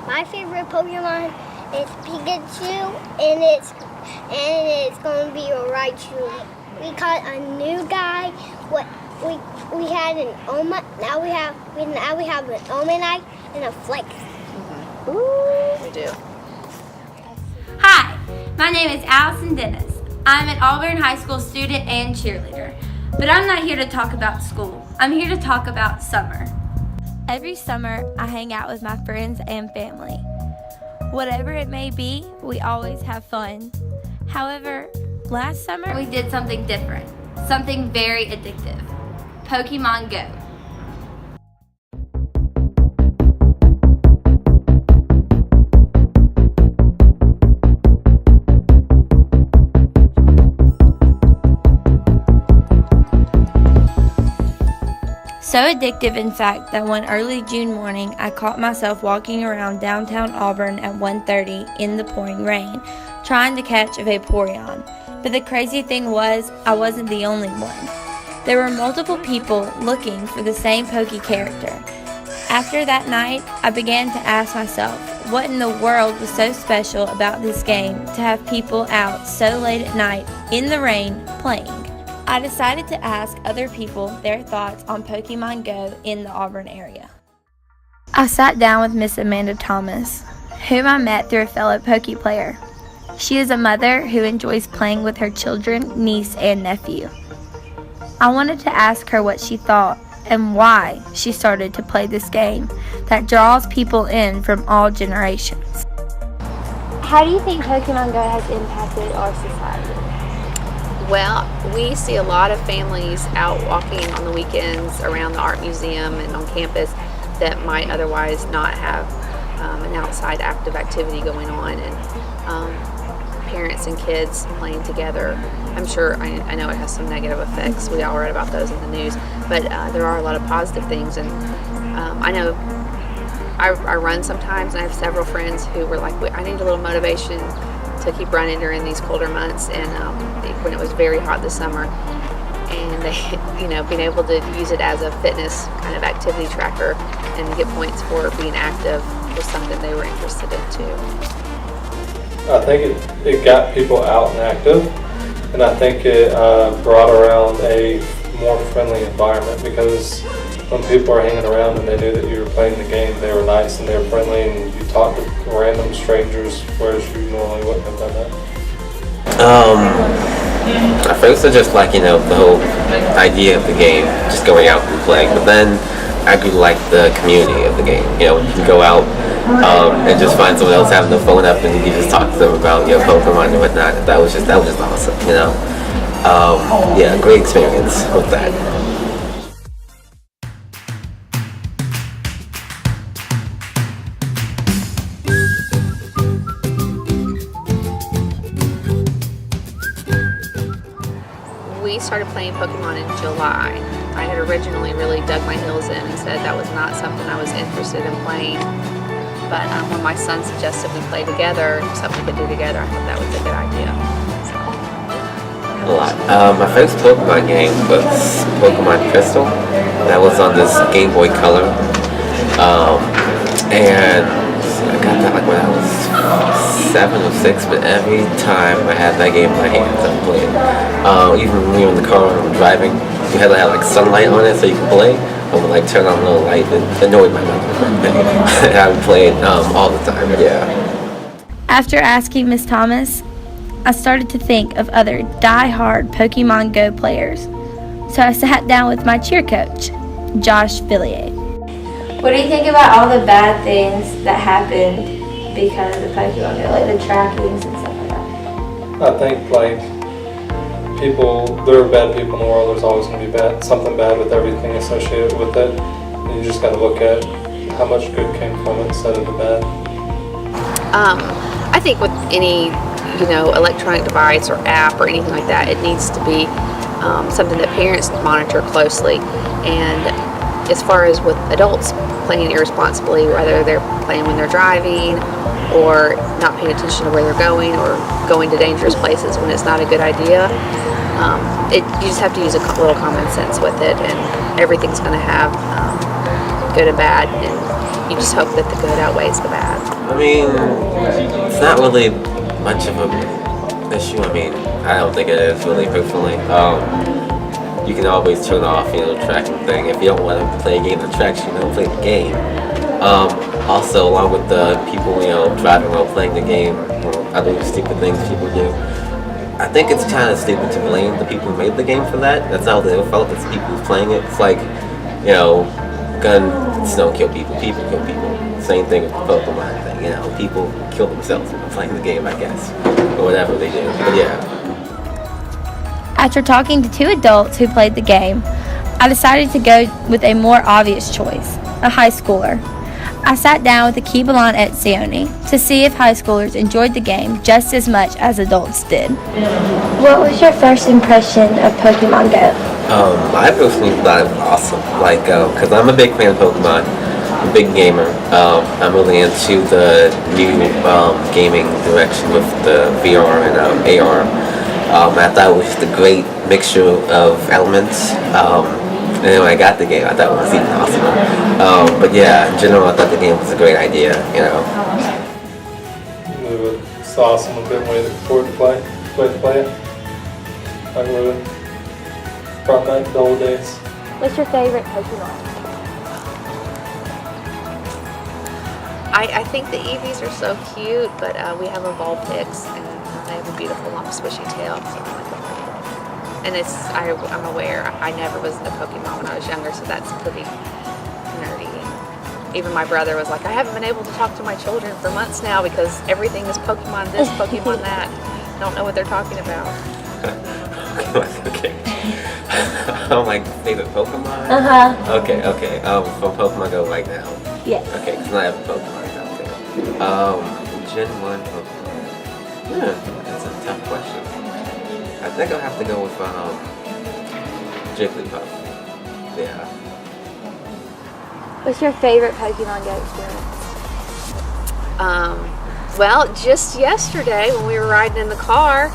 My favorite Pokemon is Pikachu, and it's going to be a Raichu. We caught a new guy. We had an Oma. Now we have an Omanite and a Flex. Mm-hmm. Ooh. We do. Hi, my name is Allison Dennis. I'm an Auburn High School student and cheerleader. But I'm not here to talk about school. I'm here to talk about summer. Every summer, I hang out with my friends and family. Whatever it may be, we always have fun. However, last summer, we did something different, something very addictive. Pokemon Go. So addictive, in fact, that one early June morning, I caught myself walking around downtown Auburn at 1:30 in the pouring rain, trying to catch a Vaporeon. But the crazy thing was, I wasn't the only one. There were multiple people looking for the same Poke character. After that night, I began to ask myself, what in the world was so special about this game to have people out so late at night, in the rain, playing? I decided to ask other people their thoughts on Pokemon Go in the Auburn area. I sat down with Miss Amanda Thomas, whom I met through a fellow Poke player. She is a mother who enjoys playing with her children, niece, and nephew. I wanted to ask her what she thought and why she started to play this game that draws people in from all generations. How do you think Pokemon Go has impacted our society? Well, we see a lot of families out walking on the weekends around the art museum and on campus that might otherwise not have an outside active activity going on, and parents and kids playing together. I'm sure, I know it has some negative effects. We all read about those in the news, but there are a lot of positive things. And I know I run sometimes, and I have several friends who were like, I need a little motivation to keep running during these colder months, and when it was very hot this summer, and they, being able to use it as a fitness kind of activity tracker and get points for being active was something they were interested in too. I think it got people out and active, and I think it brought around a more friendly environment, because when people are hanging around and they knew that you were playing the game, they were nice and they were friendly, and you talked to random strangers, whereas you normally wouldn't have done that. At first I just like, the whole idea of the game, just going out and playing, but then I grew to like the community of the game. You can go out and just find someone else having the phone up, and you just talk to them about Pokemon and whatnot. That was just awesome, yeah, great experience with that. We started playing Pokemon in July. I had originally really dug my heels in and said that was not something I was interested in playing. But when my son suggested we play together, something we could do together, I thought that was a good idea. A lot. My first Pokemon game was Pokemon Crystal. That was on this Game Boy Color. And I got that like when I was 7 or 6, but every time I had that game in my hands, I would play it. Even when you were in the car and driving, you had to have like sunlight on it so you could play. I would like turn on a little light, and it annoyed my mother. I would play it all the time, yeah. After asking Miss Thomas, I started to think of other die-hard Pokemon Go players. So I sat down with my cheer coach, Josh Villier. What do you think about all the bad things that happened because of Pokemon Go, like the trackings and stuff like that? I think there are bad people in the world. There's always going to be something bad with everything associated with it. And you just got to look at how much good came from it instead of the bad. I think with any electronic device or app or anything like that, it needs to be something that parents monitor closely. And as far as with adults playing irresponsibly, whether they're playing when they're driving or not paying attention to where they're going or going to dangerous places when it's not a good idea, you just have to use a little common sense with it, and everything's going to have good and bad. And you just hope that the good outweighs the bad. I mean, it's not really much of a issue. I mean, I don't think it is really personally. You can always turn off, the tracking thing. If you don't want to play a game that tracks you, don't play the game. Also, along with the people, driving while playing the game, other stupid things people do. I think it's kind of stupid to blame the people who made the game for that. That's not their fault. It's the people who's playing it. It's like, guns don't kill people. People kill people. Same thing with the Pokemon thing. People kill themselves when they're playing the game, I guess, or whatever they do. But yeah. After talking to 2 adults who played the game, I decided to go with a more obvious choice, a high schooler. I sat down with the Keebalon Etzioni to see if high schoolers enjoyed the game just as much as adults did. What was your first impression of Pokemon Go? I personally thought it was awesome. Because I'm a big fan of Pokemon, I'm a big gamer. I'm really into the new gaming direction with the VR and AR. I thought it was just a great mixture of elements. And then when I got the game, I thought it was even awesome. But yeah, in general, I thought the game was a great idea, It's awesome. I've been waiting forward to play it. I really brought back the old days. What's your favorite Pokemon? I think the Eevees are so cute, but we have a Vulpix, and they have a beautiful long swishy tail, so I like them. And I'm aware, I never was a Pokemon when I was younger, so that's pretty nerdy. Even my brother was like, I haven't been able to talk to my children for months now because everything is Pokemon this, Pokemon that. I don't know what they're talking about. Okay. My favorite Pokemon? Uh-huh. Okay. From Pokemon GO right now. Yes. Okay, because I have a Pokemon out there. Gen 1 Pokemon. That's a tough question. I think I'll have to go with Jigglypuff. Yeah. What's your favorite Pokemon Go experience? Well, just yesterday when we were riding in the car,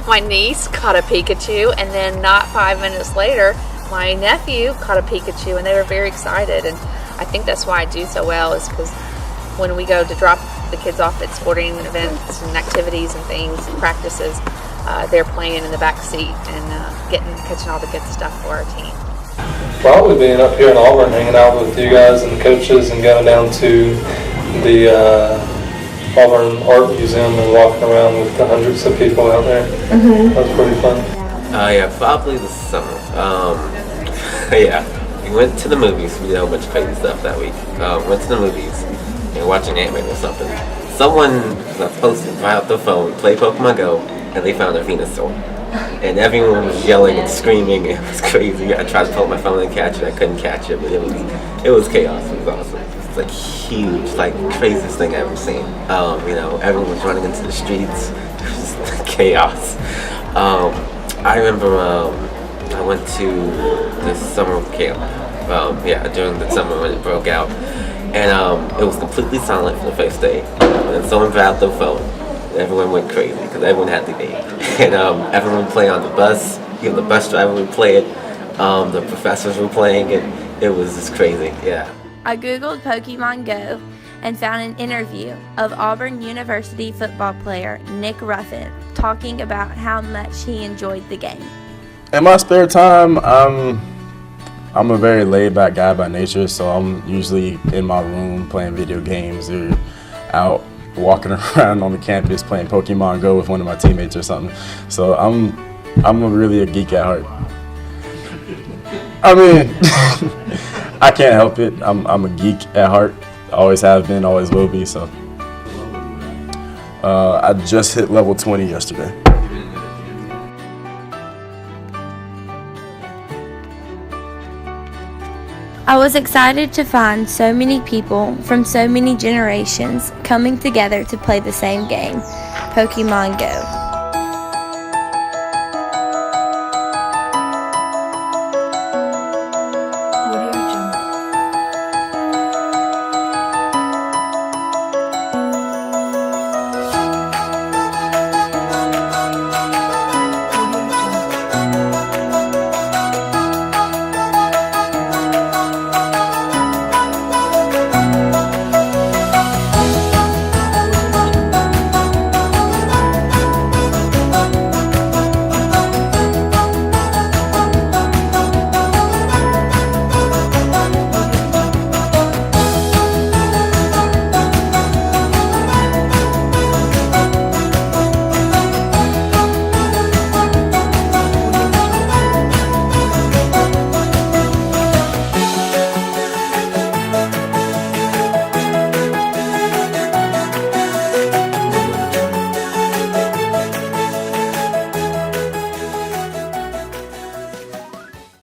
my niece caught a Pikachu, and then not 5 minutes later, my nephew caught a Pikachu, and they were very excited. And I think that's why I do so well, is because when we go to drop the kids off at sporting events and activities and things, and practices, they're playing in the back seat and catching all the good stuff for our team. Probably being up here in Auburn, hanging out with you guys and the coaches, and going down to the Auburn Art Museum and walking around with the hundreds of people out there. Mm-hmm. That was pretty fun. Yeah, probably this summer. Yeah, we went to the movies. We did a whole bunch of crazy stuff that week. Went to the movies and watching anime or something. Someone posted right out their phone, play Pokemon Go, and they found a Venusaur. And everyone was yelling and screaming. It was crazy. I tried to pull up my phone and catch it. I couldn't catch it, but it was chaos. It was awesome. It was huge, craziest thing I've ever seen. Everyone was running into the streets. It was just chaos. I remember I went to this summer camp. During the summer when it broke out, and it was completely silent for the first day. And then someone grabbed their phone. Everyone went crazy because everyone had the game, and everyone would play on the bus. Even the bus driver would play it. The professors were playing it. It was just crazy. Yeah. I googled Pokemon Go and found an interview of Auburn University football player Nick Ruffin talking about how much he enjoyed the game. In my spare time, I'm a very laid-back guy by nature, so I'm usually in my room playing video games or out walking around on the campus playing Pokemon Go with one of my teammates or something. So I'm really a geek at heart. I mean, I can't help it. I'm a geek at heart. Always have been, always will be. So I just hit level 20 yesterday. I was excited to find so many people from so many generations coming together to play the same game, Pokemon Go.